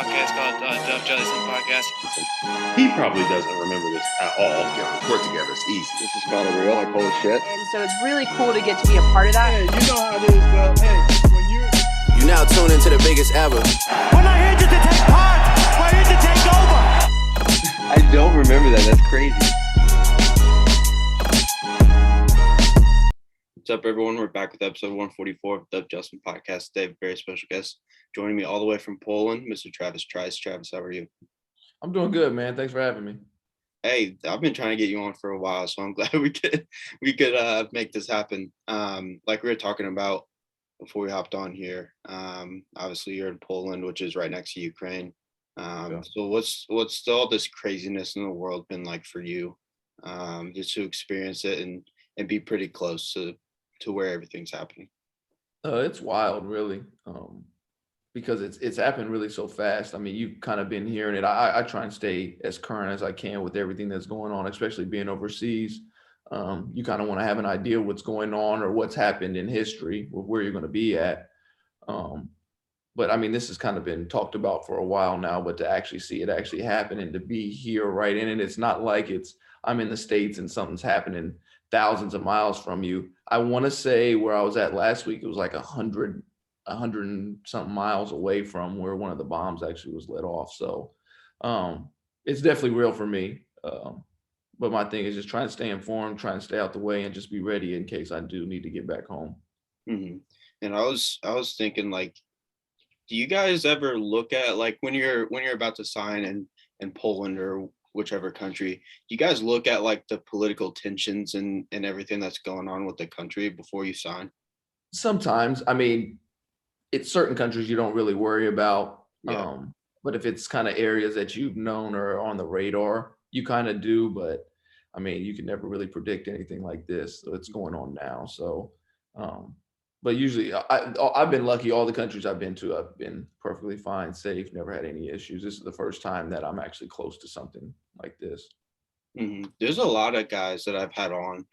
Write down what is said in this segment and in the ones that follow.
podcast called Jellison Podcast. He probably doesn't remember this at all. Yeah, we work together. It's easy. This is kind of real. I pull shit. And so it's really cool to get to be a part of that. Hey, you know how it is, though. Hey, when you now tune into the biggest ever. We're not here just to take part. We're here to take over. I don't remember that. That's crazy. What's up, everyone? We're back with episode 144 of the Jellison Podcast. Today, very special guest joining me all the way from Poland, Mr. Travis Trice. Travis, how are you? I'm doing good, man. Thanks for having me. Hey, I've been trying to get you on for a while, so I'm glad we could make this happen. Like we were talking about before we hopped on here. Obviously, you're in Poland, which is right next to Ukraine. So what's all this craziness in the world been like for you? Just to experience it and be pretty close to where everything's happening. It's wild, really, because it's happened really so fast. I mean, you've kind of been hearing it. I try and stay as current as I can with everything that's going on, especially being overseas. You kind of want to have an idea of what's going on or what's happened in history, or where you're going to be at. But I mean, this has kind of been talked about for a while now, but to actually see it actually happen and to be here right in it, it's not like I'm in the States and something's happening thousands of miles from you. I want to say where I was at last week, it was like 100 and something miles away from where one of the bombs actually was let off. So it's definitely real for me. But my thing is just trying to stay informed, trying to stay out the way, and just be ready in case I do need to get back home. Mm-hmm. And I was thinking, like, do you guys ever look at, like, when you're about to sign in Poland or whichever country, do you guys look at like the political tensions and everything that's going on with the country before you sign? Sometimes. I mean, it's certain countries you don't really worry about. Yeah. But if it's kind of areas that you've known or on the radar, you kind of do. But I mean, you can never really predict anything like this that's going on now. So, but usually I've been lucky. All the countries I've been to, I've been perfectly fine, safe, never had any issues. This is the first time that I'm actually close to something like this. Mm-hmm. There's a lot of guys that I've had on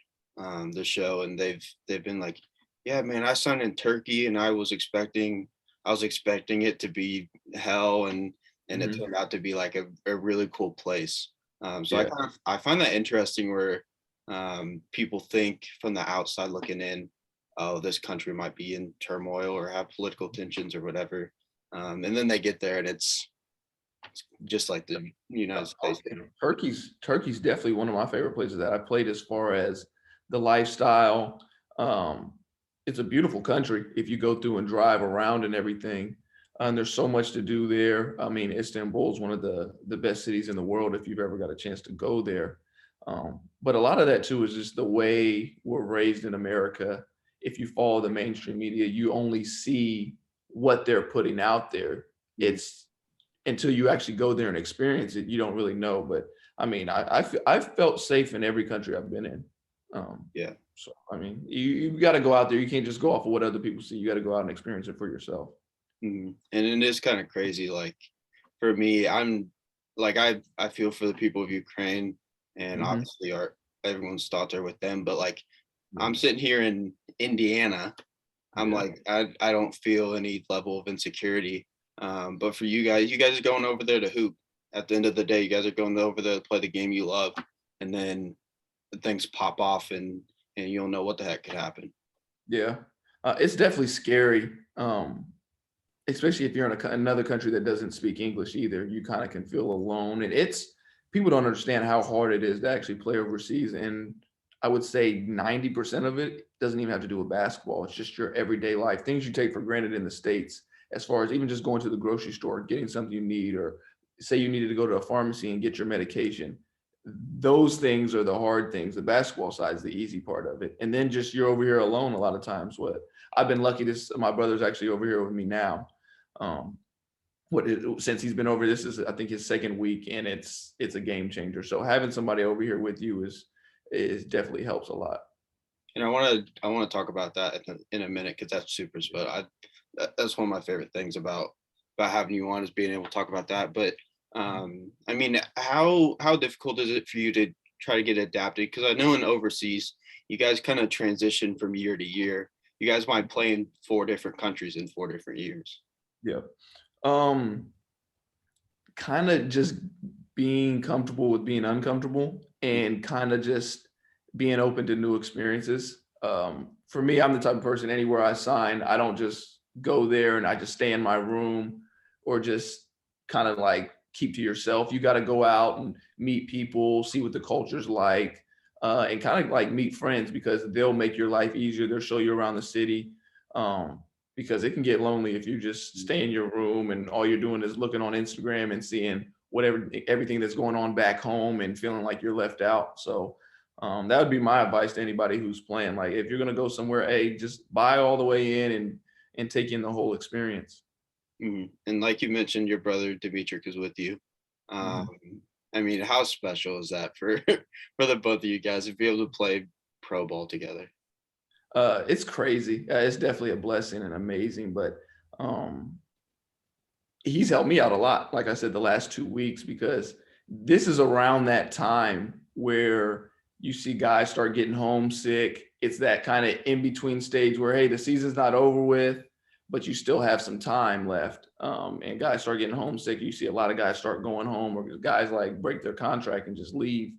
the show, and they've been like, yeah, man, I signed in Turkey and I was expecting it to be hell, and Mm-hmm. It turned out to be like a really cool place. So Yeah. I find that interesting where people think from the outside looking in, oh, this country might be in turmoil or have political tensions or whatever. And then they get there and it's just like the United States. Turkey's definitely one of my favorite places that I played as far as the lifestyle. It's a beautiful country if you go through and drive around and everything. And there's so much to do there. I mean, Istanbul is one of the best cities in the world if you've ever got a chance to go there. But a lot of that too is just the way we're raised in America. If you follow the mainstream media, you only see what they're putting out there. It's until you actually go there and experience it, you don't really know. But I mean, I've felt safe in every country I've been in. Yeah. So, I mean, you got to go out there. You can't just go off of what other people see. You got to go out and experience it for yourself. Mm-hmm. And it is kind of crazy. Like for me, I'm like, I feel for the people of Ukraine, and Mm-hmm. obviously everyone's thoughts are with them, but like I'm sitting here in Indiana. I'm like, I don't feel any level of insecurity. But for you guys are going over there to hoop. At the end of the day, you guys are going over there to play the game you love, and then things pop off and you don't know what the heck could happen. Yeah, it's definitely scary, especially if you're in another country that doesn't speak English either. You kind of can feel alone, and people don't understand how hard it is to actually play overseas. And I would say 90% of it doesn't even have to do with basketball. It's just your everyday life, things you take for granted in the States, as far as even just going to the grocery store, getting something you need, or say you needed to go to a pharmacy and get your medication. Those things are the hard things. The basketball side is the easy part of it. And then just you're over here alone a lot of times. I've been lucky, my brother's actually over here with me now. Since he's been over, this is, I think, his second week, and it's a game changer. So having somebody over here with you is definitely helps a lot. And I want to talk about that in a minute, because that's super special. That's one of my favorite things about having you on, is being able to talk about that. But I mean, how difficult is it for you to try to get adapted? Because I know in overseas, you guys kind of transition from year to year. You guys might play in 4 different countries in 4 different years. Yeah. kind of just being comfortable with being uncomfortable and kind of just being open to new experiences. For me, I'm the type of person anywhere I sign, I don't just go there and I just stay in my room or just kind of like keep to yourself. You got to go out and meet people, see what the culture's like, and kind of like meet friends because they'll make your life easier. They'll show you around the city. Because it can get lonely if you just stay in your room and all you're doing is looking on Instagram and seeing everything that's going on back home and feeling like you're left out. So that would be my advice to anybody who's playing. Like if you're going to go somewhere, hey, just buy all the way in and take in the whole experience. Mm-hmm. And like you mentioned, your brother Dimitri is with you. I mean, how special is that for the both of you guys to be able to play pro ball together? It's crazy. It's definitely a blessing and amazing, but he's helped me out a lot. Like I said, the last 2 weeks, because this is around that time where you see guys start getting homesick. It's that kind of in between stage where, hey, the season's not over with, but you still have some time left. And guys start getting homesick. You see a lot of guys start going home, or guys like break their contract and just leave.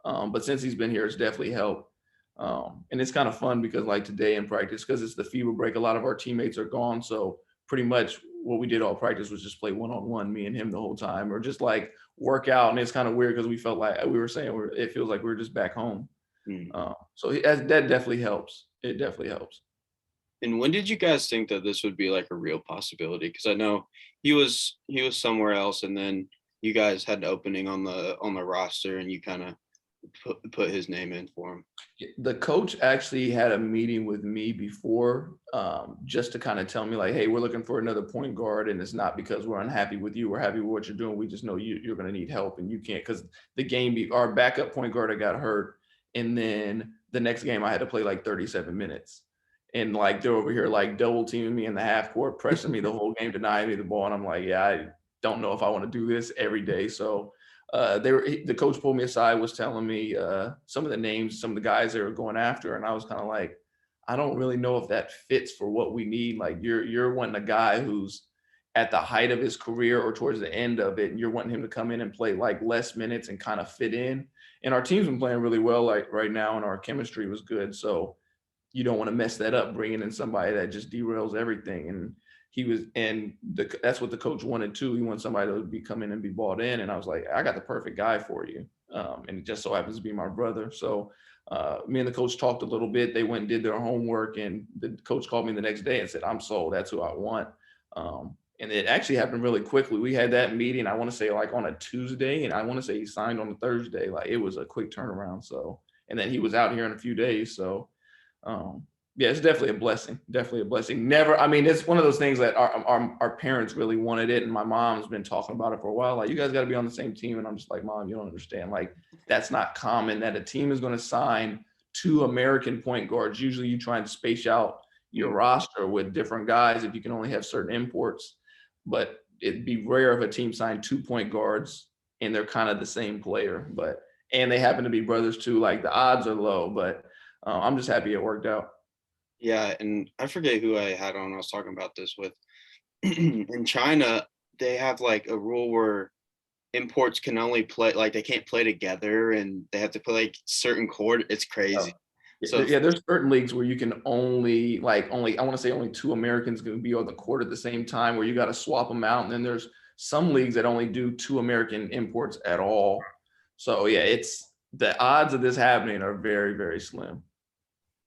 But since he's been here, it's definitely helped. And it's kind of fun because like today in practice, because it's the FIBA break, a lot of our teammates are gone. So pretty much what we did all practice was just play one-on-one, me and him the whole time, or just like work out. And it's kind of weird because we felt like we were saying it feels like we were just back home. So that definitely helps. It definitely helps. And when did you guys think that this would be like a real possibility? Because I know he was somewhere else, and then you guys had an opening on the roster, and you kind of put his name in for him. The coach actually had a meeting with me before, just to kind of tell me like, hey, we're looking for another point guard, and it's not because we're unhappy with you. We're happy with what you're doing. We just know you're going to need help, and you can't, because our backup point guard got hurt, and then the next game I had to play like 37 minutes. And like they're over here like double teaming me in the half court, pressing me the whole game, denying me the ball. And I'm like, yeah, I don't know if I want to do this every day. So the coach pulled me aside, was telling me some of the names, some of the guys they were going after. And I was kind of like, I don't really know if that fits for what we need. Like you're wanting a guy who's at the height of his career or towards the end of it, and you're wanting him to come in and play like less minutes and kind of fit in. And our team's been playing really well like right now, and our chemistry was good. So you don't want to mess that up, bringing in somebody that just derails everything. And that's what the coach wanted too. He wanted somebody to be come in and be bought in. And I was like, I got the perfect guy for you. And it just so happens to be my brother. So me and the coach talked a little bit. They went and did their homework, and the coach called me the next day and said, I'm sold. That's who I want. And it actually happened really quickly. We had that meeting, I want to say like on a Tuesday, and I want to say he signed on a Thursday. Like it was a quick turnaround. So, and then he was out here in a few days. So yeah, it's definitely a blessing. Definitely a blessing. It's one of those things that our parents really wanted it. And my mom's been talking about it for a while. Like, you guys got to be on the same team. And I'm just like, Mom, you don't understand. Like, that's not common that a team is going to sign 2 American point guards. Usually you try and space out your roster with different guys if you can only have certain imports. But it'd be rare if a team signed 2 point guards and they're kind of the same player. And they happen to be brothers too. Like, the odds are low, but I'm just happy it worked out. Yeah, and I forget who I had on. I was talking about this with in China, they have like a rule where imports can only play, like they can't play together, and they have to play like certain court. It's crazy. So yeah, there's certain leagues where you can only I want to say only 2 Americans can be on the court at the same time, where you got to swap them out. And then there's some leagues that only do 2 American imports at all. So yeah, it's the odds of this happening are very, very slim.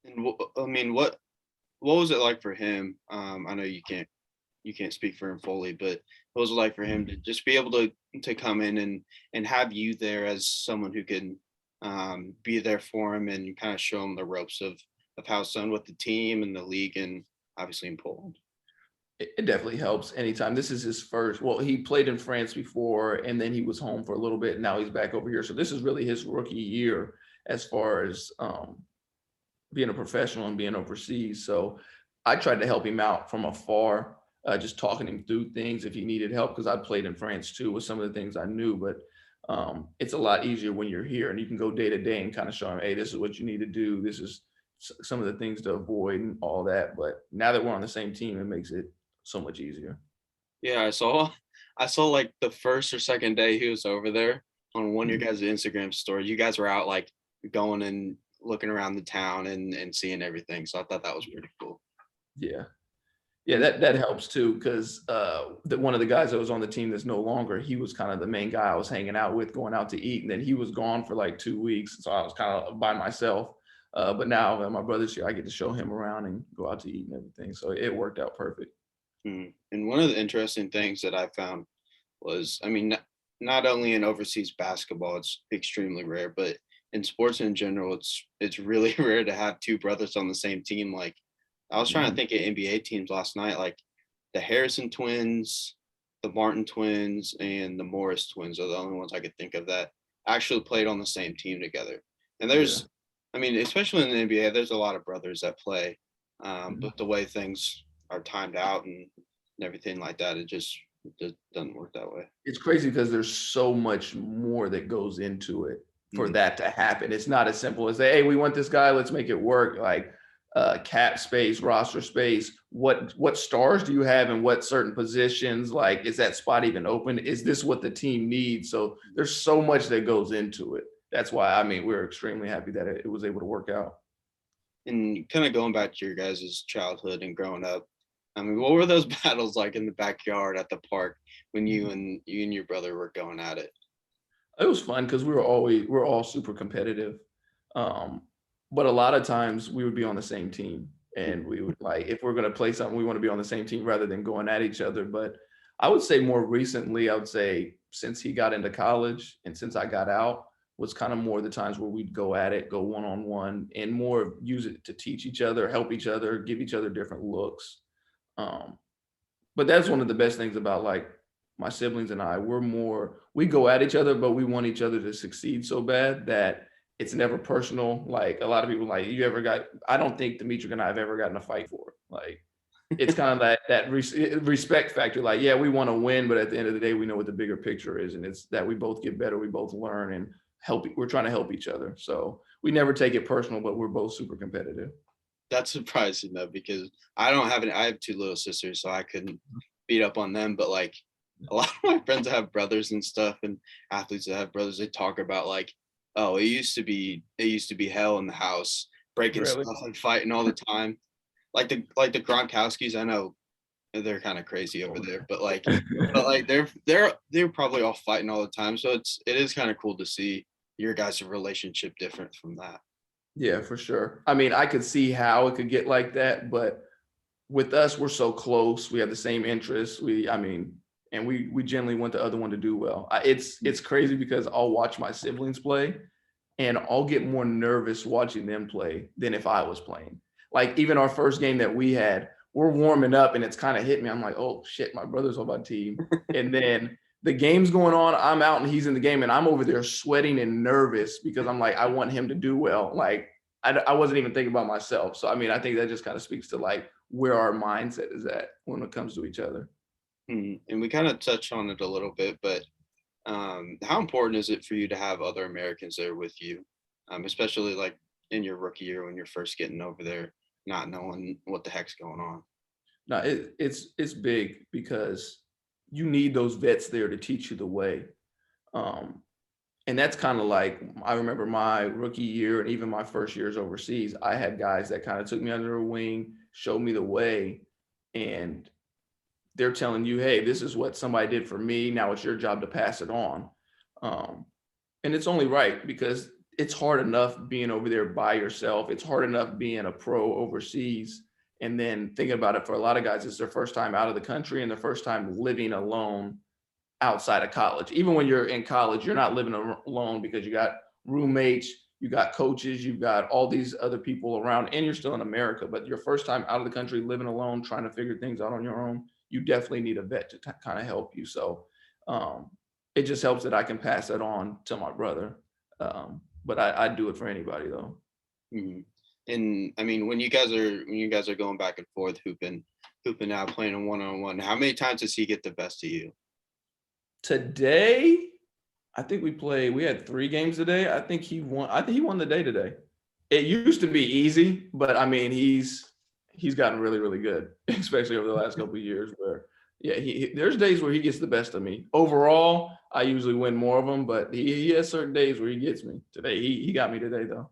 And I mean, what was it like for him? I know you can't speak for him fully, but what was it like for him to just be able to come in and have you there as someone who can be there for him and kind of show him the ropes of how it's done with the team and the league, and obviously in Poland? It definitely helps anytime. This is his first. Well, he played in France before, and then he was home for a little bit. And now he's back over here. So this is really his rookie year as far as being a professional and being overseas. So I tried to help him out from afar, just talking him through things if he needed help, because I played in France too with some of the things I knew. But it's a lot easier when you're here and you can go day to day and kind of show him, hey, this is what you need to do. This is some of the things to avoid and all that. But now that we're on the same team, it makes it so much easier. Yeah, I saw I saw like the first or second day he was over there on one of your guys' Instagram story. You guys were out like going and looking around the town and seeing everything. So I thought that was pretty cool. Yeah. Yeah, that helps too, because one of the guys that was on the team that's no longer, he was kind of the main guy I was hanging out with, going out to eat, and then he was gone for like 2 weeks, so I was kind of by myself. But now that my brother's here, I get to show him around and go out to eat and everything, so it worked out perfect. And one of the interesting things that I found was, I mean, not only in overseas basketball, it's extremely rare, but in sports in general, it's really rare to have two brothers on the same team. Like, I was trying to think of NBA teams last night, like the Harrison twins, the Martin twins, and the Morris twins are the only ones I could think of that actually played on the same team together. And there's, I mean, especially in the NBA, there's a lot of brothers that play, but the way things are timed out and everything like that, it just doesn't work that way. It's crazy because there's so much more that goes into it for that to happen. It's not as simple as, hey, we want this guy, let's make it work. Like, cap space, roster space, what stars do you have in what certain positions? Like, is that spot even open? Is this what the team needs? So there's so much that goes into it. That's why, I mean, we're extremely happy that it was able to work out. And kind of going back to your guys' childhood and growing up, I mean, what were those battles like in the backyard at the park when you and your brother were going at it? It was fun because we're all super competitive. But a lot of times we would be on the same team, and we would, like, if we're going to play something, we want to be on the same team rather than going at each other. But I would say more recently, I would say since he got into college and since I got out, was kind of more the times where we'd go at it, go one-on-one, and more use it to teach each other, help each other, give each other different looks. But that's one of the best things about, like, my siblings and I. We go at each other, but we want each other to succeed so bad that it's never personal. Like, a lot of people, like, I don't think Dimitri and I have ever gotten a fight for it. Like, it's kind of that respect factor. Like, yeah, we want to win, but at the end of the day, we know what the bigger picture is. And it's that we both get better. We both learn and we're trying to help each other. So we never take it personal, but we're both super competitive. That's surprising though, because I have two little sisters, so I couldn't beat up on them. But like, a lot of my friends that have brothers and stuff, and athletes that have brothers, they talk about like, oh, it used to be hell in the house, breaking stuff and fighting all the time. Like the Gronkowskis, I know they're kind of crazy over there, but they're probably all fighting all the time. So it is kind of cool to see your guys' relationship different from that. Yeah, for sure. I mean, I could see how it could get like that, but with us, we're so close. We have the same interests. We generally want the other one to do well. It's crazy because I'll watch my siblings play and I'll get more nervous watching them play than if I was playing. Like, even our first game that we had, we're warming up and it's kind of hit me. I'm like, oh shit, my brother's on my team. And then the game's going on, I'm out and he's in the game and I'm over there sweating and nervous because I'm like, I want him to do well. Like, I wasn't even thinking about myself. So, I mean, I think that just kind of speaks to like where our mindset is at when it comes to each other. And we kind of touched on it a little bit, but how important is it for you to have other Americans there with you, especially like in your rookie year when you're first getting over there, not knowing what the heck's going on? No, it's big because you need those vets there to teach you the way. And that's kind of like, I remember my rookie year and even my first years overseas, I had guys that kind of took me under their wing, showed me the way, and they're telling you, hey, this is what somebody did for me. Now it's your job to pass it on. And it's only right because it's hard enough being over there by yourself. It's hard enough being a pro overseas. And then thinking about it, for a lot of guys, it's their first time out of the country and their first time living alone outside of college. Even when you're in college, you're not living alone because you got roommates, you got coaches, you've got all these other people around, and you're still in America. But your first time out of the country, living alone, trying to figure things out on your own, you definitely need a vet to kind of help you. So it just helps that I can pass that on to my brother. But I'd do it for anybody though. Mm-hmm. And I mean, when you guys are going back and forth, hooping out, playing a one-on-one, how many times does he get the best of you? Today, I think we had 3 games today. I think he won the day today. It used to be easy, but I mean, he's gotten really, really good, especially over the last couple of years where Yeah, there's days where he gets the best of me. Overall, I usually win more of them, but he has certain days where he gets me. Today, he got me today though.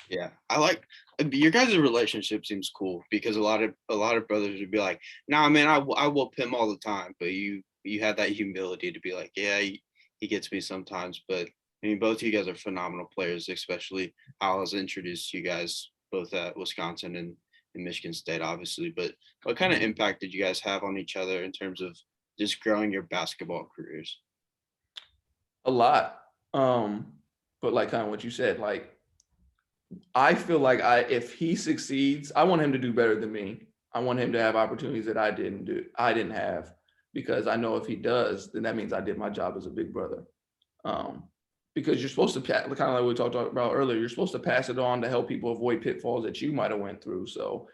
Yeah, I like your guys' relationship seems cool because a lot of brothers would be like, "Nah, man, I whoop him all the time," but you had that humility to be like, "Yeah, he gets me sometimes." But I mean, both of you guys are phenomenal players, especially Al has introduced you guys both at Wisconsin and Michigan State, obviously. But what kind of impact did you guys have on each other in terms of just growing your basketball careers? A lot. But like kind of what you said, like I feel like if he succeeds, I want him to do better than me. I want him to have opportunities that I didn't have, because I know if he does, then that means I did my job as a big brother. Because you're supposed to, kind of like we talked about earlier, you're supposed to pass it on to help people avoid pitfalls that you might have went through. So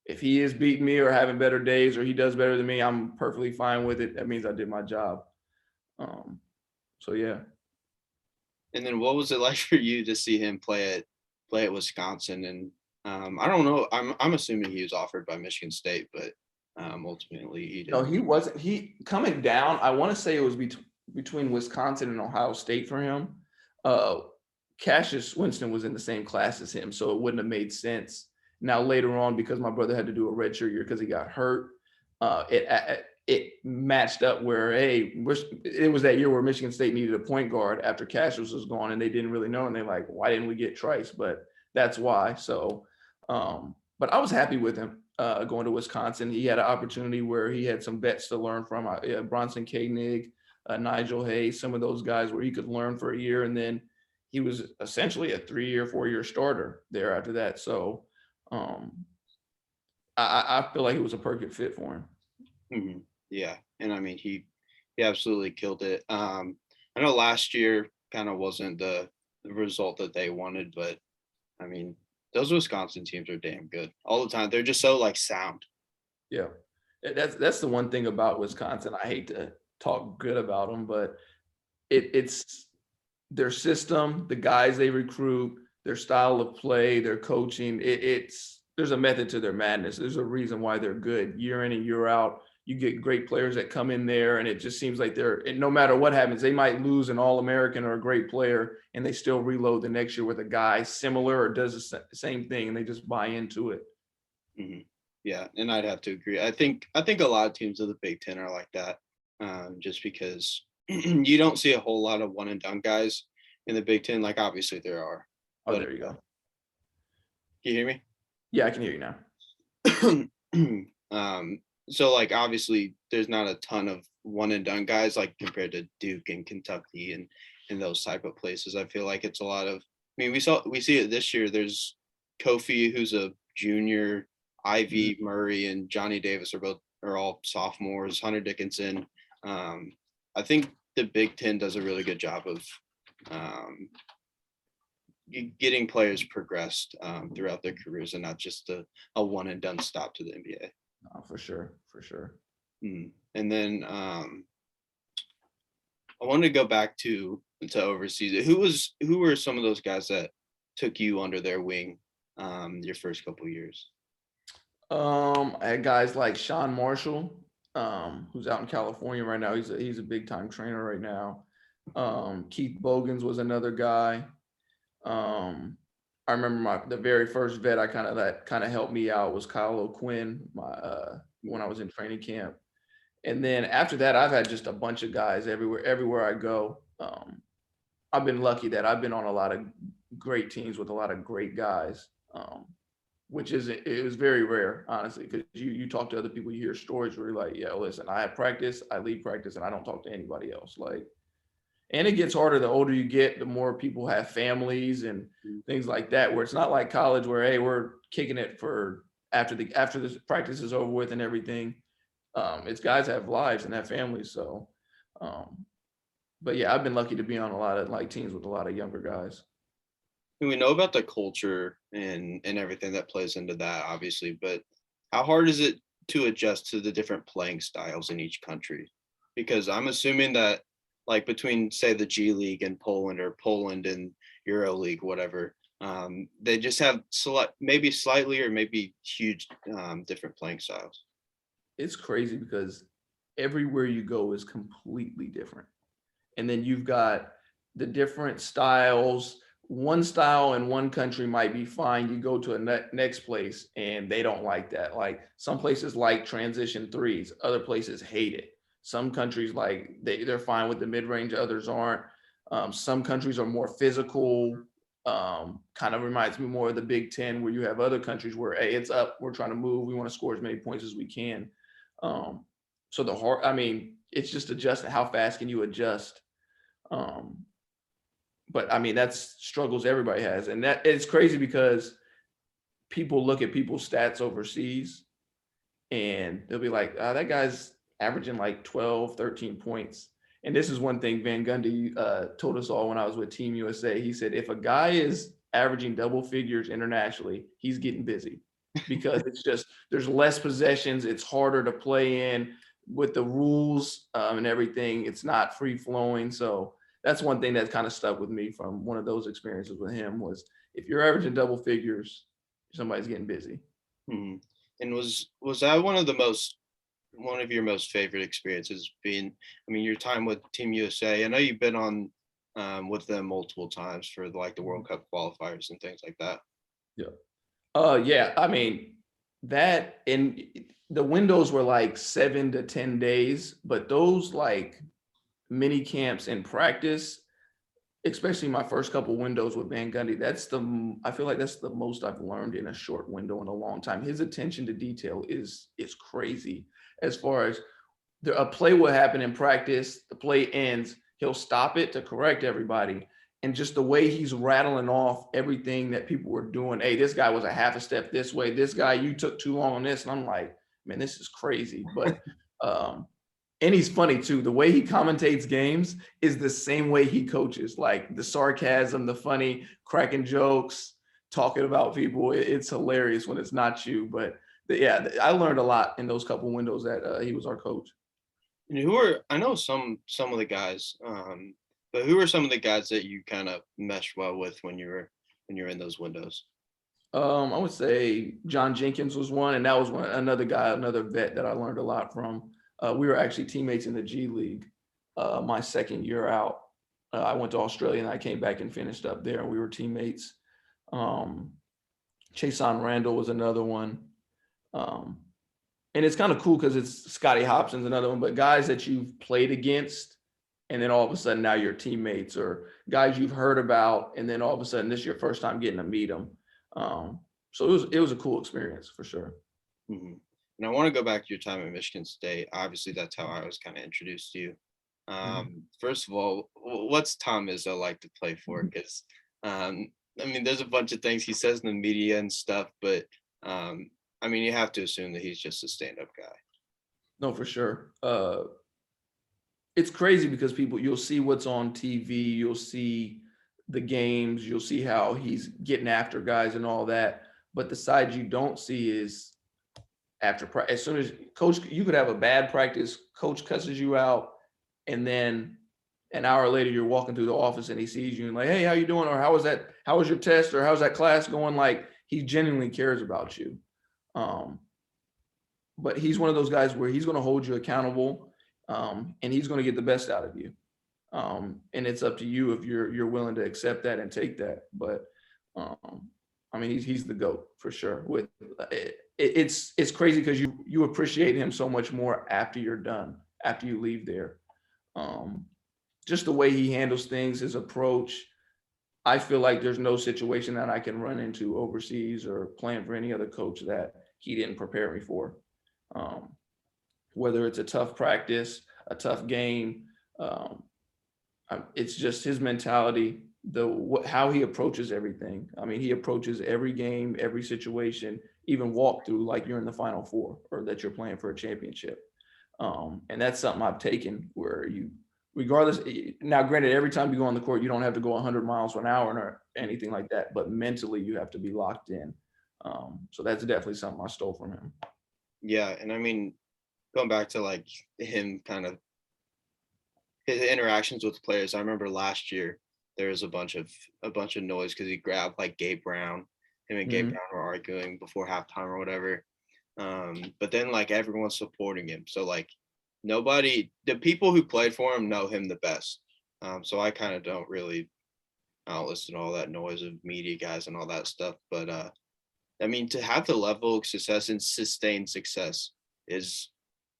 if he is beating me or having better days or he does better than me, I'm perfectly fine with it. That means I did my job. So yeah. And then what was it like for you to see him play at Wisconsin? And I don't know. I'm assuming he was offered by Michigan State, but ultimately he didn't. No, he wasn't. He coming down. I want to say it was between Wisconsin and Ohio State for him. Cassius Winston was in the same class as him, so it wouldn't have made sense. Now later on, because my brother had to do a redshirt year because he got hurt, it matched up where, hey, it was that year where Michigan State needed a point guard after Cassius was gone, and they didn't really know, and they're like, why didn't we get Trice? But that's why. So, but I was happy with him going to Wisconsin. He had an opportunity where he had some vets to learn from, Bronson Koenig, Nigel Hayes, some of those guys where he could learn for a year, and then he was essentially a 3-year, 4-year starter there after that. So I feel like it was a perfect fit for him. Mm-hmm. Yeah, and I mean he absolutely killed it. I know last year kind of wasn't the result that they wanted, but I mean those Wisconsin teams are damn good all the time. They're just so like sound. Yeah, that's the one thing about Wisconsin. I hate to talk good about them, but it's their system, the guys they recruit, their style of play, their coaching. There's a method to their madness. There's a reason why they're good year in and year out. You get great players that come in there, and it just seems like no matter what happens, they might lose an All-American or a great player, and they still reload the next year with a guy similar or does the same thing, and they just buy into it. Mm-hmm. Yeah, and I'd have to agree. I think a lot of teams of the Big Ten are like that, just because you don't see a whole lot of one and done guys in the Big Ten. Like obviously there are. Oh, but, there you go. Can you hear me? Yeah, I can hear you now. So like obviously there's not a ton of one and done guys like compared to Duke and Kentucky and those type of places. I feel like it's a lot of, I mean, we see it this year. There's Kofi, who's a junior, Ivy, Murray, and Johnny Davis are all sophomores, Hunter Dickinson. I think the Big Ten does a really good job of getting players progressed throughout their careers and not just a one and done stop to the NBA. Oh, for sure. And then I wanted to go back to overseas. Who were some of those guys that took you under their wing your first couple of years? I had guys like Sean Marshall, who's out in California right now. He's a big time trainer right now. Keith Bogans was another guy. I remember the very first vet that kind of helped me out was Kyle O'Quinn, when I was in training camp. And then after that, I've had just a bunch of guys everywhere I go. I've been lucky that I've been on a lot of great teams with a lot of great guys, it was very rare, honestly, because you talk to other people, you hear stories where you're like, yeah, listen, I have practice, I leave practice, and I don't talk to anybody else. And it gets harder the older you get, the more people have families and things like that, where it's not like college where, hey, we're kicking it for after this practice is over with and everything. It's guys have lives and have families. So, but yeah, I've been lucky to be on a lot of teams with a lot of younger guys. And we know about the culture and everything that plays into that, obviously, but how hard is it to adjust to the different playing styles in each country? Because I'm assuming that like between say the G League and Poland or Poland and Euro League, whatever, they just have maybe slightly or maybe huge different playing styles. it's crazy because everywhere you go is completely different. And then you've got the different styles. One style in one country might be fine. You go to a next place and they don't like that. Like some places like transition threes, other places hate it. Some countries like they're fine with the mid-range, others aren't. Some countries are more physical. Kind of reminds me more of the Big Ten, where you have other countries where, hey, it's up, we're trying to move, we want to score as many points as we can. So it's just adjusting. How fast can you adjust? But I mean, that's struggles everybody has. And that it's crazy because people look at people's stats overseas and they'll be like, that guy's averaging like 12, 13 points. And this is one thing Van Gundy told us all when I was with Team USA. He said, if a guy is averaging double figures internationally, he's getting busy because it's just, there's less possessions. It's harder to play in with the rules and everything. It's not free flowing. So that's one thing that kind of stuck with me from one of those experiences with him was if you're averaging double figures, somebody's getting busy. Mm-hmm. And was that one of your most favorite experiences your time with Team USA? I know you've been on with them multiple times for like the World Cup qualifiers and things like that. Yeah. Yeah. I mean, that and the windows were like 7 to 10 days, but those like mini camps and practice, especially my first couple windows with Van Gundy, I feel like that's the most I've learned in a short window in a long time. His attention to detail is crazy. As far as a play will happen in practice, the play ends, he'll stop it to correct everybody. And just the way he's rattling off everything that people were doing. Hey, this guy was a half a step this way. This guy, you took too long on this. And I'm like, man, this is crazy. But, and he's funny too. The way he commentates games is the same way he coaches, like the sarcasm, the funny, cracking jokes, talking about people. It's hilarious when it's not you. But yeah, I learned a lot in those couple windows that he was our coach. And I know some of the guys, but who are some of the guys that you kind of meshed well with when you're in those windows? I would say John Jenkins was one, and that was another vet that I learned a lot from. We were actually teammates in the G League my second year out. I went to Australia and I came back and finished up there, and we were teammates. Chason Randall was another one. And it's kind of cool because it's Scotty Hobson's another one, but guys that you've played against, and then all of a sudden now you're teammates, or guys you've heard about, and then all of a sudden this is your first time getting to meet them. So it was a cool experience for sure. Mm-hmm. And I want to go back to your time at Michigan State. Obviously, that's how I was kind of introduced to you. First of all, what's Tom Izzo like to play for? Because, there's a bunch of things he says in the media and stuff, but, you have to assume that he's just a stand-up guy. No, for sure. It's crazy because you'll see what's on TV, you'll see the games, you'll see how he's getting after guys and all that. But the side you don't see is as soon as coach, you could have a bad practice, coach cusses you out, and then an hour later you're walking through the office and he sees you and like, hey, how you doing? Or how was your test? Or how's that class going? Like, he genuinely cares about you. But he's one of those guys where he's going to hold you accountable, and he's going to get the best out of you. And it's up to you if you're willing to accept that and take that. But he's the GOAT for sure. It's crazy because you appreciate him so much more after you're done, after you leave there. Just the way he handles things, his approach. I feel like there's no situation that I can run into overseas or playing for any other coach that he didn't prepare me for. Whether it's a tough practice, a tough game, it's just his mentality, how he approaches everything. He approaches every game, every situation, even walk through like you're in the Final Four or that you're playing for a championship. And that's something I've taken where regardless, now granted, every time you go on the court, you don't have to go 100 miles an hour or anything like that, but mentally you have to be locked in. So that's definitely something I stole from him. Yeah. And going back to like him kind of his interactions with players, I remember last year there was a bunch of noise because he grabbed like Gabe Brown. Him and Gabe Brown were arguing before halftime or whatever. But then like everyone's supporting him. So like the people who played for him know him the best. So I kind of don't listen to all that noise of media guys and all that stuff. But I mean, to have the level of success and sustained success is,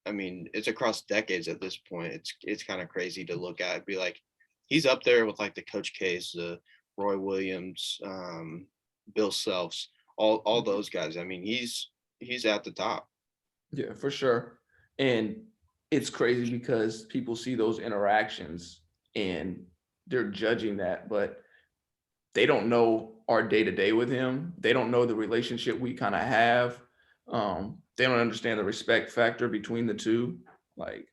I mean, it's across decades at this point. It's kind of crazy to look at and be like, he's up there with like the Coach K's, Roy Williams, Bill Selfs, all those guys. I mean, he's at the top. Yeah, for sure. And it's crazy because people see those interactions and they're judging that, but they don't know our day-to-day with him. They don't know the relationship we kind of have. They don't understand the respect factor between the two. Like,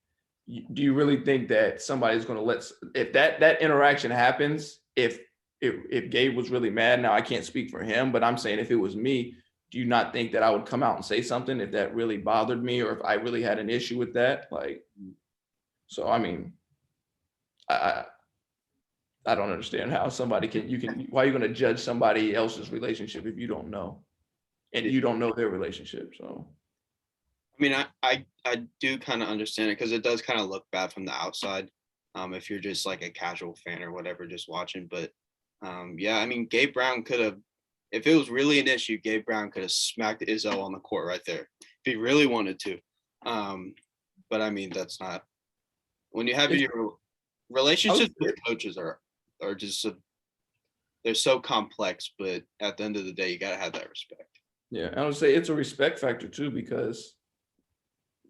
do you really think that somebody's going to if that interaction happens, if Gabe was really mad, now I can't speak for him, but I'm saying if it was me, do you not think that I would come out and say something if that really bothered me or if I really had an issue with that? Like, so, I mean, I don't understand how somebody why are you going to judge somebody else's relationship if you don't know and you don't know their relationship? So, I mean, I do kind of understand it because it does kind of look bad from the outside. If you're just like a casual fan or whatever, just watching. But yeah, I mean, Gabe Brown could have, if it was really an issue, Gabe Brown could have smacked Izzo on the court right there if he really wanted to. But I mean, that's not, when you have your relationships with coaches are just, they're so complex, but at the end of the day, you got to have that respect. Yeah, I would say it's a respect factor too, because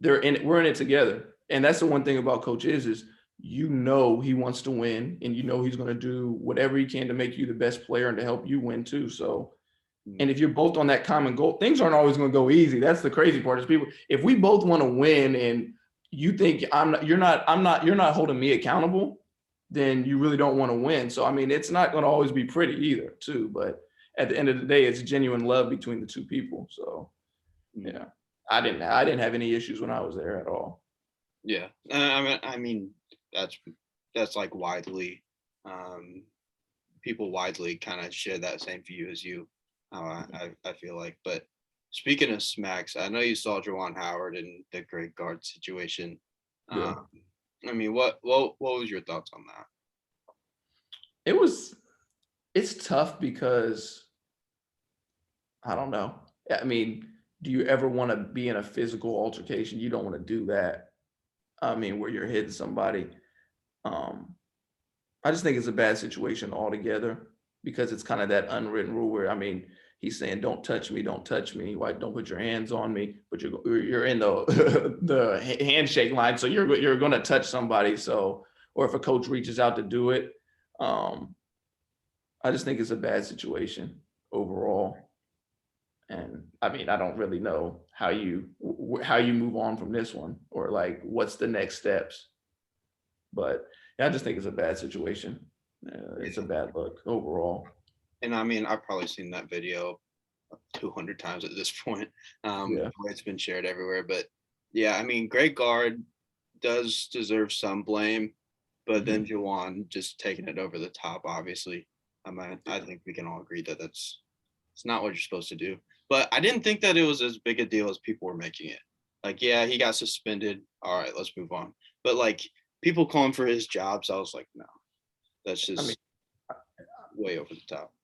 we're in it together. And that's the one thing about Coach is he wants to win and he's going to do whatever he can to make you the best player and to help you win too. So, and if you're both on that common goal, things aren't always going to go easy. That's the crazy part is if we both want to win and you think you're not holding me accountable, then you really don't want to win. So, I mean, it's not going to always be pretty either too, but at the end of the day, it's genuine love between the two people. So, yeah, I didn't have any issues when I was there at all. Yeah, I mean that's like widely, people widely kind of share that same view as you. I feel like. But speaking of smacks, I know you saw Juwan Howard in the great guard situation. Yeah. I mean, what was your thoughts on that? It's tough because I don't know. I mean, do you ever want to be in a physical altercation? You don't want to do that. I mean, where you're hitting somebody. I just think it's a bad situation altogether because it's kind of that unwritten rule where, I mean, he's saying, don't touch me. Why don't put your hands on me? But you're in the handshake line. So you're going to touch somebody. So, or if a coach reaches out to do it, I just think it's a bad situation overall. And I mean, I don't really know how you move on from this one or like, what's the next steps, but yeah, I just think it's a bad situation. It's a bad look overall. And I mean, I've probably seen that video 200 times at this point. It's been shared everywhere, but yeah, I mean, great guard does deserve some blame, but then Juwan just taking it over the top, obviously. I think we can all agree that it's not what you're supposed to do. But I didn't think that it was as big a deal as people were making it. Like, yeah, he got suspended. All right, let's move on. But like people calling for his jobs, I was like, no, that's just way over the top.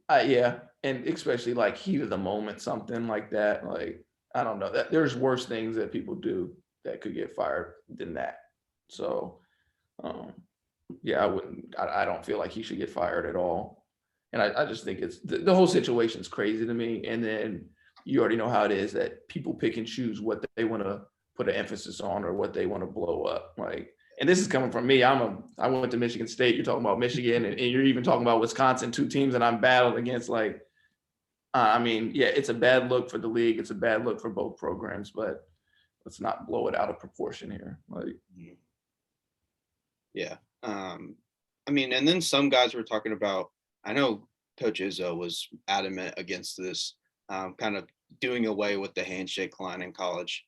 Yeah, and especially like heat of the moment, something like that. Like, I don't know. There's worse things that people do that could get fired than that. So, yeah, I don't feel like he should get fired at all. And I just think it's the whole situation's crazy to me. And then you already know how it is that people pick and choose what they want to put an emphasis on or what they want to blow up. Like, and this is coming from me. I went to Michigan State. You're talking about Michigan, and you're even talking about Wisconsin, two teams that I'm battled against. Like, I mean, yeah, it's a bad look for the league. It's a bad look for both programs, but let's not blow it out of proportion here. Like, yeah. I mean, and then some guys were talking about, I know Coach Izzo was adamant against this, kind of doing away with the handshake line in college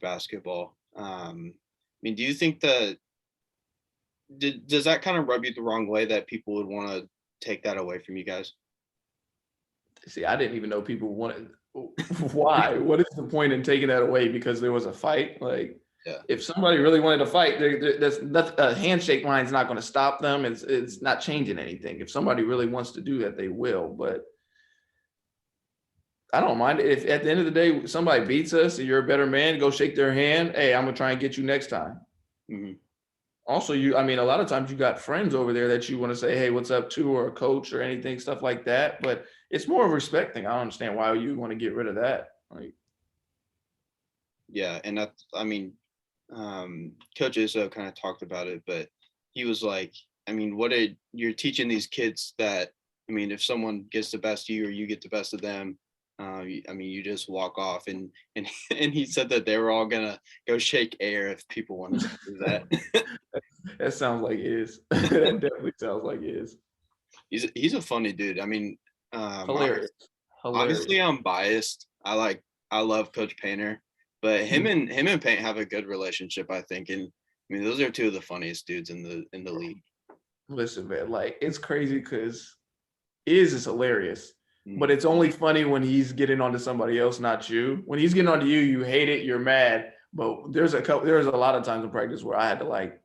basketball. I mean, do you think that does that kind of rub you the wrong way that people would want to take that away from you guys? See, I didn't even know people wanted. Why? What is the point in taking that away because there was a fight? Like, Yeah. if somebody really wanted to fight, there's nothing, a handshake line's not going to stop them. It's not changing anything. If somebody really wants to do that, they will. But I don't mind if at the end of the day somebody beats us and you're a better man, go shake their hand. Hey, I'm gonna try and get you next time. Mm-hmm. Also, a lot of times you got friends over there that you want to say, hey, what's up to, or a coach or anything, stuff like that. But it's more of a respect thing. I don't understand why you want to get rid of that. Like, yeah, and that's, Coach Izzo kind of talked about it, but he was like, you're teaching these kids that, if someone gets the best of you or you get the best of them, you just walk off, and he said that they were all gonna go shake air if people wanted to do that. that sounds like it is. That definitely sounds like it is. He's a funny dude. Hilarious. Obviously, I'm biased. I love Coach Painter, but him and Paint have a good relationship, I think, and those are two of the funniest dudes in the league. Listen, man, like, it's crazy because Iz is hilarious. But it's only funny when he's getting onto somebody else, not you. When he's getting onto you, you hate it, you're mad. But there's a lot of times in practice where I had to like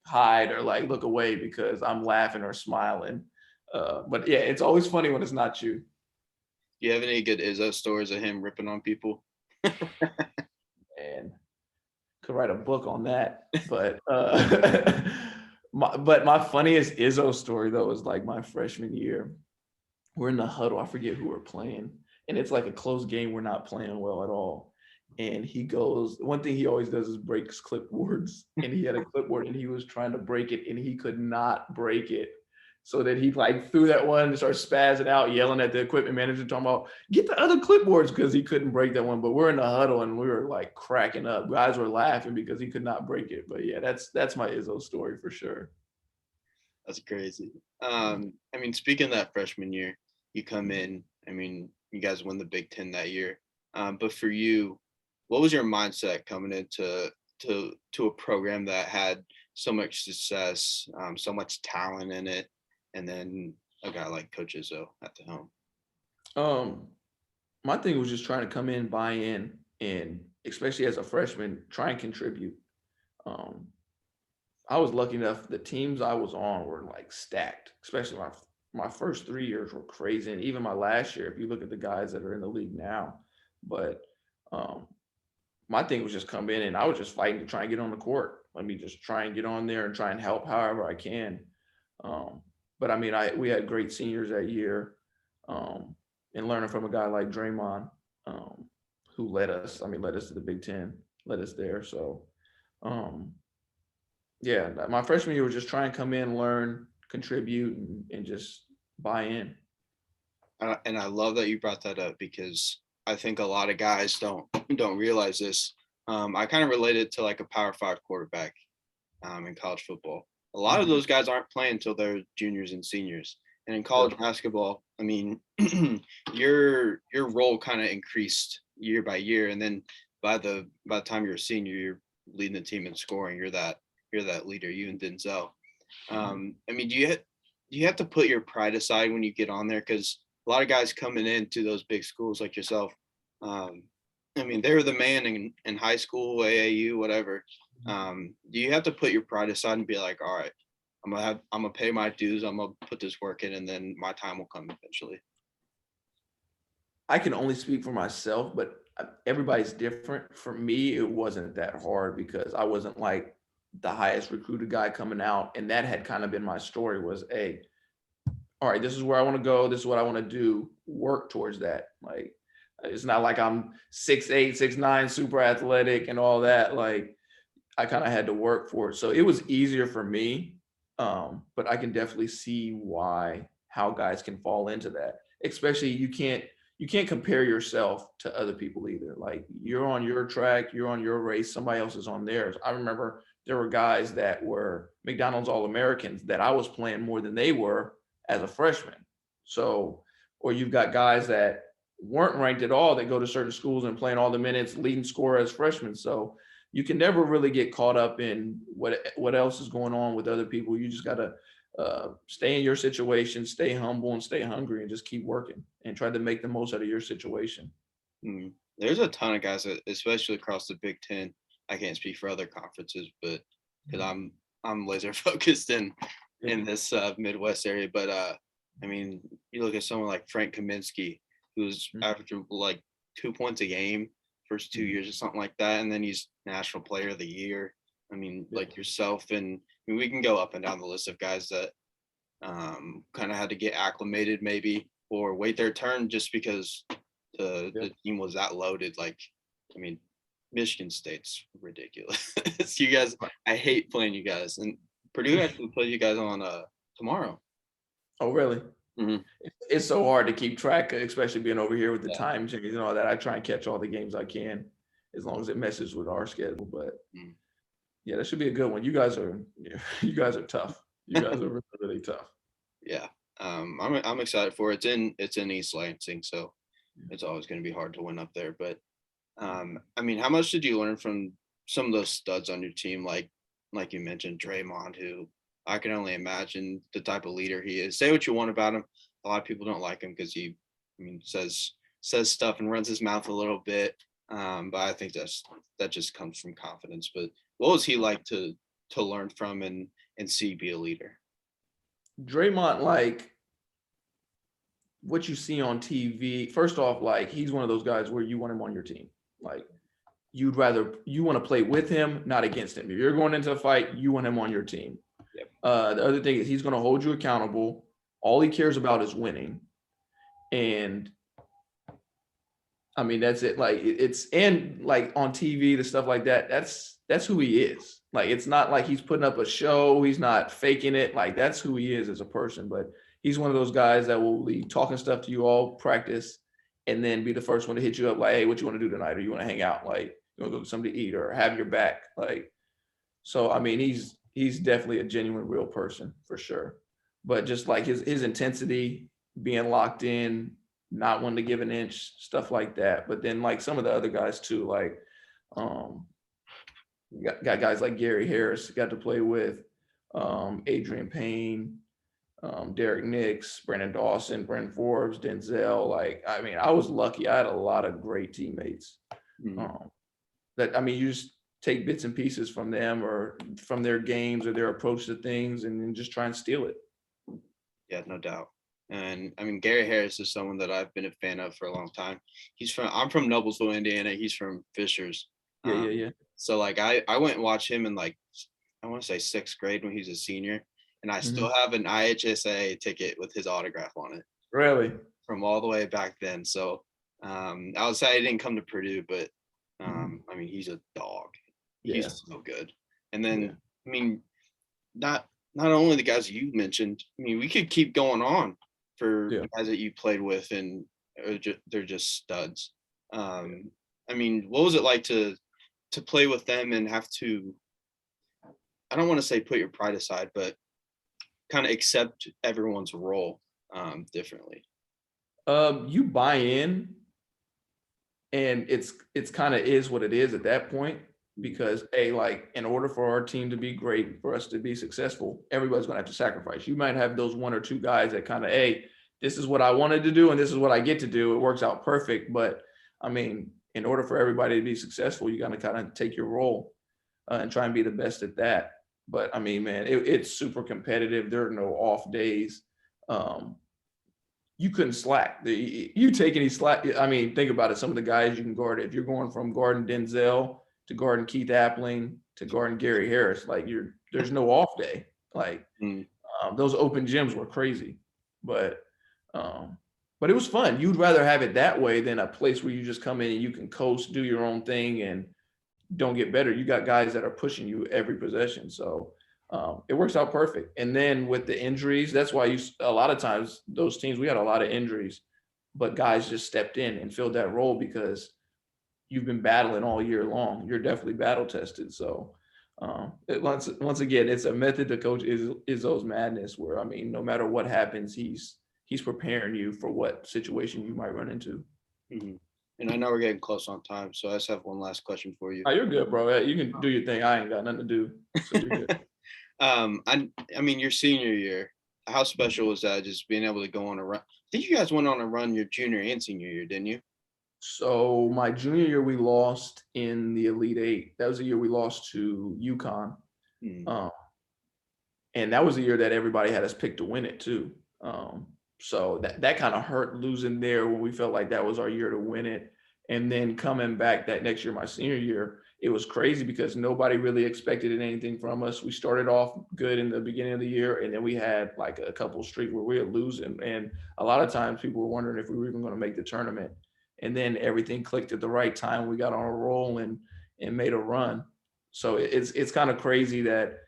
hide or like look away because I'm laughing or smiling. But yeah, it's always funny when it's not you. Do you have any good Izzo stories of him ripping on people? Man, could write a book on that. But my funniest Izzo story though is like my freshman year. We're in the huddle. I forget who we're playing. And it's like a close game. We're not playing well at all. And he goes, one thing he always does is breaks clipboards. And he had a clipboard and he was trying to break it and he could not break it. So that he like threw that one and started spazzing out, yelling at the equipment manager, talking about, get the other clipboards, because he couldn't break that one. But we're in the huddle and we were like cracking up. Guys were laughing because he could not break it. But yeah, that's my Izzo story for sure. That's crazy. Speaking of that freshman year, you come in, you guys win the Big Ten that year. But for you, what was your mindset coming into a program that had so much success, so much talent in it, and then a guy like Coach Izzo at the helm? My thing was just trying to come in, buy in, and especially as a freshman, try and contribute. I was lucky enough, the teams I was on were like stacked, especially my first 3 years were crazy. And even my last year, if you look at the guys that are in the league now, but my thing was just come in and I was just fighting to try and get on the court. Let me just try and get on there and try and help however I can. But we had great seniors that year, and learning from a guy like Draymond, who led us to the Big Ten, led us there. So yeah, my freshman year was just try and come in, learn, contribute, and just buy in. And I love that you brought that up because I think a lot of guys don't realize this. I kind of relate it to like a Power 5 quarterback in college football. A lot of those guys aren't playing until they're juniors and seniors. And in college basketball, your role kind of increased year by year, and then by the time you're a senior, you're leading the team in scoring. You're that leader. You and Denzel. Do you have to put your pride aside when you get on there? Because a lot of guys coming into those big schools like yourself, they were the man in high school, AAU, whatever. Do you have to put your pride aside and be like, all right, I'm gonna pay my dues, I'm gonna put this work in, and then my time will come eventually? I can only speak for myself, but everybody's different. For me, it wasn't that hard because I wasn't like the highest recruited guy coming out. And that had kind of been my story was, hey, all right, this is where I want to go. This is what I want to do. Work towards that. Like, it's not like I'm 6'8", 6'9", super athletic and all that. Like, I kind of had to work for it. So it was easier for me. But I can definitely see how guys can fall into that. Especially you can't compare yourself to other people either. Like, you're on your track, you're on your race, somebody else is on theirs. I remember there were guys that were McDonald's All-Americans that I was playing more than they were as a freshman. So, or you've got guys that weren't ranked at all that go to certain schools and playing all the minutes, leading scorer as freshmen. So you can never really get caught up in what else is going on with other people. You just got to stay in your situation, stay humble and stay hungry, and just keep working and try to make the most out of your situation. There's a ton of guys, especially across the Big Ten. I can't speak for other conferences, but because I'm laser focused in this Midwest area. But I mean, you look at someone like Frank Kaminsky, who's averaging like 2 points a game first 2 years or something like that, and then he's National Player of the Year. I mean, like yourself, and I mean, we can go up and down the list of guys that kind of had to get acclimated maybe or wait their turn just because the team was that loaded. Like, I mean, Michigan State's ridiculous. You guys, I hate playing you guys, and Purdue actually play you guys on tomorrow. Oh, really? Mm-hmm. It's so hard to keep track, especially being over here with the time changes and all that. I try and catch all the games I can, as long as it messes with our schedule. But yeah, that should be a good one. You guys are tough. You guys are really, really tough. Yeah, I'm excited for it. It's in East Lansing, so it's always going to be hard to win up there. But I mean, how much did you learn from some of those studs on your team, like you mentioned, Draymond, who I can only imagine the type of leader he is. Say what you want about him. A lot of people don't like him because he, I mean, says stuff and runs his mouth a little bit. But I think that just comes from confidence. But what was he like to learn from and see be a leader? Draymond, like what you see on TV, first off, like he's one of those guys where you want him on your team. Like you want to play with him, not against him. If you're going into a fight, you want him on your team. Yep. The other thing is he's going to hold you accountable. All he cares about is winning. And I mean, that's it. Like and like on TV, the stuff like that, that's who he is. Like, it's not like he's putting up a show. He's not faking it. Like, that's who he is as a person. But he's one of those guys that will be talking stuff to you all practice and then be the first one to hit you up like, hey, what you want to do tonight? Or you want to hang out? Like, you want to go to something to eat or have your back? Like, so, I mean, he's definitely a genuine, real person for sure. But just like his intensity, being locked in, not wanting to give an inch, stuff like that. But then like some of the other guys too, like got guys like Gary Harris got to play with, Adrian Payne, Derek Nix, Brandon Dawson, Brent Forbes, Denzel. Like, I mean, I was lucky. I had a lot of great teammates. That, I mean, you just take bits and pieces from them or from their games or their approach to things and then just try and steal it. Yeah, no doubt. And I mean, Gary Harris is someone that I've been a fan of for a long time. I'm from Noblesville, Indiana. He's from Fishers. Yeah. So like I went and watched him in like, I want to say 6th grade when he's a senior. And I still have an IHSA ticket with his autograph on it. Really? From all the way back then. So I would say I didn't come to Purdue, but I mean, he's a dog. He's so good. And then, I mean, not only the guys you mentioned, I mean, we could keep going on for guys that you played with and they're just studs. I mean, what was it like to play with them and have to, I don't want to say put your pride aside, but kind of accept everyone's role differently? You buy in and it's kind of is what it is at that point, because like in order for our team to be great, for us to be successful, everybody's gonna have to sacrifice. You might have those 1 or 2 guys that kind of, this is what I wanted to do and this is what I get to do. It works out perfect. But I mean, in order for everybody to be successful, you gotta kind of take your role and try and be the best at that. But I mean, man, it's super competitive. There are no off days. You couldn't slack. You take any slack. I mean, think about it. Some of the guys you can guard, if you're going from guarding Denzel to guarding Keith Appling to guarding Gary Harris, like there's no off day. Like those open gyms were crazy, but it was fun. You'd rather have it that way than a place where you just come in and you can coast, do your own thing, and don't get better. You got guys that are pushing you every possession. So it works out perfect. And then with the injuries, that's why a lot of times those teams, we had a lot of injuries, but guys just stepped in and filled that role because you've been battling all year long. You're definitely battle tested. So once again, it's a method to coach Izzo's madness where, I mean, no matter what happens, he's preparing you for what situation you might run into. And I know we're getting close on time, so I just have one last question for you. Oh, you're good, bro. You can do your thing. I ain't got nothing to do. So you're good. I mean, your senior year, how special was that? Just being able to go on a run. I think you guys went on a run your junior and senior year, didn't you? So my junior year, we lost in the Elite Eight. That was the year we lost to UConn. Mm. And that was the year that everybody had us picked to win it too. So that kind of hurt losing there when we felt like that was our year to win it. And then coming back that next year, my senior year, it was crazy because nobody really expected anything from us. We started off good in the beginning of the year, and then we had like a couple streak where we were losing. And a lot of times people were wondering if we were even going to make the tournament. And then everything clicked at the right time. We got on a roll and made a run. So it's kind of crazy that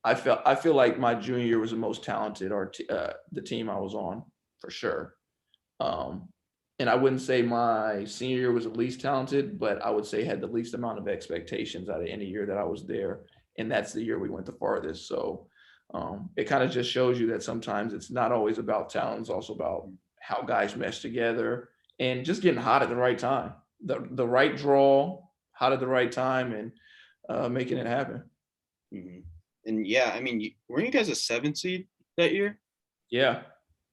I feel like my junior year was the most talented, the team I was on for sure. And I wouldn't say my senior year was the least talented, but I would say had the least amount of expectations out of any year that I was there. And that's the year we went the farthest. So it kind of just shows you that sometimes it's not always about talent, it's also about how guys mesh together and just getting hot at the right time, the right draw, hot at the right time, and making it happen. Mm-hmm. And yeah, I mean, weren't you guys a 7 seed that year? Yeah.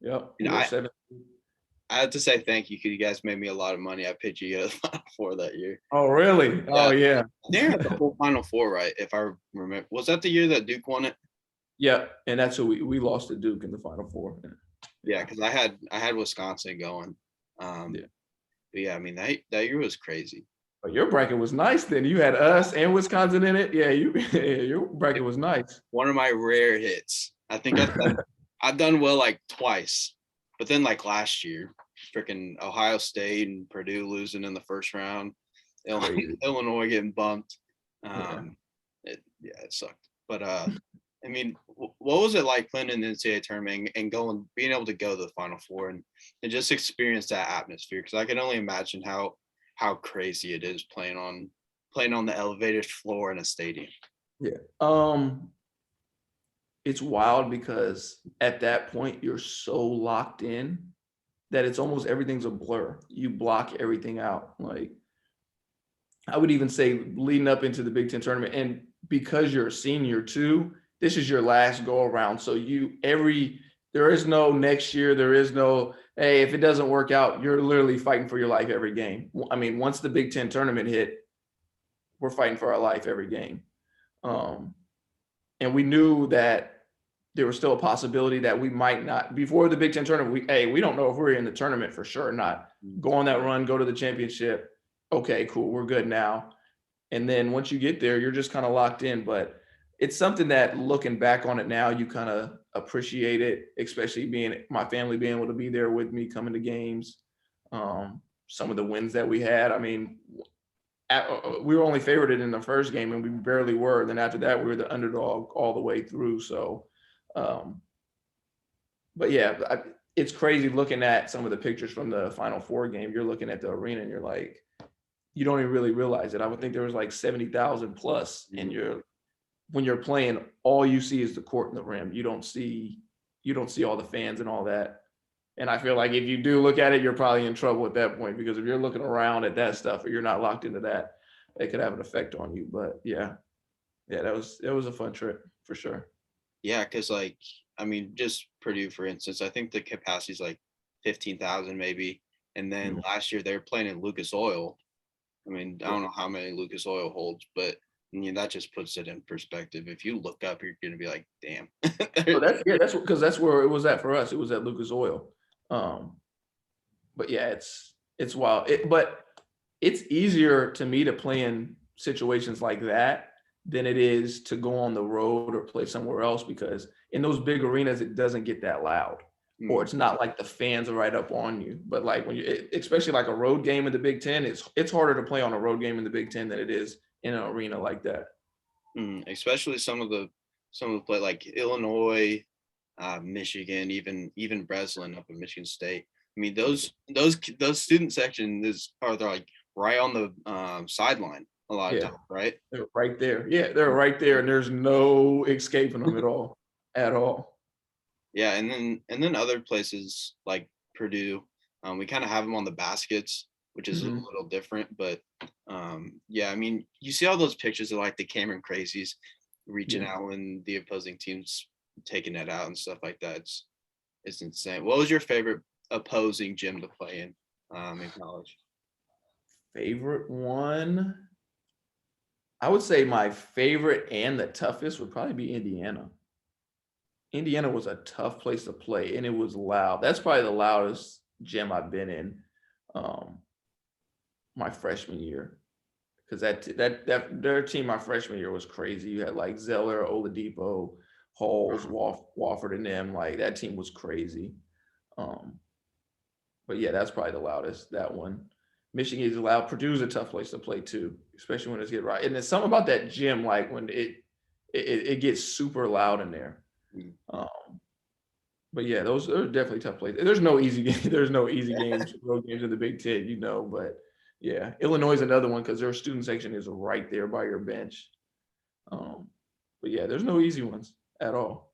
Yep. And I have to say thank you because you guys made me a lot of money. I picked you at the Final Four that year. Oh, really? Yeah. Oh, yeah. They're at the whole Final Four, right? If I remember, was that the year that Duke won it? Yeah, and that's who we lost to Duke in the Final Four. Yeah, because I had Wisconsin going. Yeah. But yeah, I mean that year was crazy. But your bracket was nice then. You had us and Wisconsin in it. Yeah, your bracket was nice. One of my rare hits. I think I've done well like twice, but then like last year, freaking Ohio State and Purdue losing in the first round, Illinois getting bumped. It sucked. But I mean, what was it like playing in the NCAA tournament and being able to go to the Final Four and just experience that atmosphere? Because I can only imagine how crazy it is playing on the elevated floor in a stadium. Yeah. It's wild because at that point you're so locked in that it's almost everything's a blur. You block everything out. Like I would even say leading up into the Big Ten tournament, and because you're a senior too, this is your last go around. So there is no next year. There is no, hey, if it doesn't work out, you're literally fighting for your life every game. I mean, once the Big Ten tournament hit, we're fighting for our life every game. And we knew that there was still a possibility that we might not, before the Big Ten tournament, we don't know if we're in the tournament for sure or not. Go on that run, go to the championship. Okay, cool, we're good now. And then once you get there, you're just kind of locked in. But it's something that looking back on it now, you kind of appreciate it, especially my family being able to be there with me, coming to games. Some of the wins that we had, I mean, we were only favored in the first game and we barely were. Then after that, we were the underdog all the way through. So, but yeah, it's crazy looking at some of the pictures from the Final Four game. You're looking at the arena and you're like, you don't even really realize it. I would think there was like 70,000 plus, and when you're playing, all you see is the court and the rim. You don't see all the fans and all that. And I feel like if you do look at it, you're probably in trouble at that point, because if you're looking around at that stuff or you're not locked into that, it could have an effect on you. But yeah, it was a fun trip for sure. Yeah, because like, I mean, just Purdue, for instance, I think the capacity is like 15,000 maybe. And then last year they were playing in Lucas Oil. I mean, I don't know how many Lucas Oil holds, but I mean, that just puts it in perspective. If you look up, you're going to be like, damn. That's because that's where it was at for us. It was at Lucas Oil. But yeah, it's wild. But it's easier to me to play in situations like that than it is to go on the road or play somewhere else, because in those big arenas, it doesn't get that loud. Or it's not like the fans are right up on you. But like especially like a road game in the Big Ten, it's harder to play on a road game in the Big Ten than it is in an arena like that. Especially some of the play like Illinois, Michigan, even Breslin up in Michigan State. I mean, those student sections are like right on the sideline a lot of times, right? They're right there. Yeah, they're right there, and there's no escaping them at all. Yeah, and then other places like Purdue, we kind of have them on the baskets, which is a little different. But yeah, I mean, you see all those pictures of like the Cameron Crazies reaching out when the opposing team's taking it out and stuff like that. It's insane. What was your favorite opposing gym to play in college? Favorite one? I would say my favorite and the toughest would probably be Indiana. Indiana was a tough place to play, and it was loud. That's probably the loudest gym I've been in my freshman year, because their team my freshman year was crazy. You had like Zeller, Oladipo, Halls, Wofford, and them. Like that team was crazy. But yeah, that's probably the loudest. That one. Michigan is loud. Purdue's a tough place to play too, especially when it's get right. And there's something about that gym, like when it gets super loud in there. But yeah, those are definitely tough places. There's no easy game. There's no easy games, road games in the Big Ten, But yeah, Illinois is another one because their student section is right there by your bench. But yeah, there's no easy ones at all.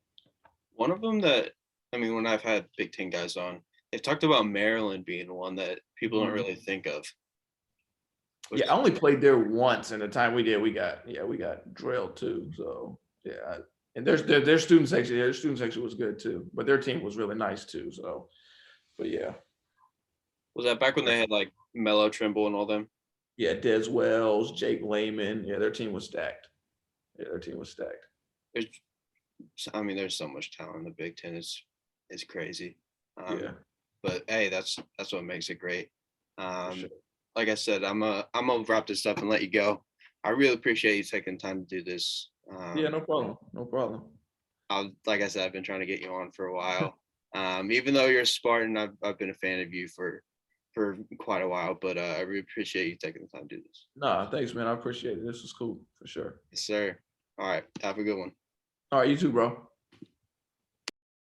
One of them that, I mean, when I've had Big Ten guys on, they've talked about Maryland being one that people don't really think of. Yeah, I only played there once, and the time we did, we got drilled too. So yeah, and their student section was good too, but their team was really nice too. So, but yeah. Was that back when they had like Melo, Trimble, and all them? Yeah, Des Wells, Jake Lehman. Yeah, their team was stacked. There's so much talent in the Big Ten. It's crazy. Yeah. But hey, that's what makes it great. Sure. Like I said, I'm gonna wrap this up and let you go. I really appreciate you taking time to do this. Yeah, no problem. Like I said, I've been trying to get you on for a while. Even though you're a Spartan, I've been a fan of you for quite a while. But I really appreciate you taking the time to do this. No, thanks, man. I appreciate it. This was cool for sure. Yes, sir. All right. Have a good one. All right, you too, bro.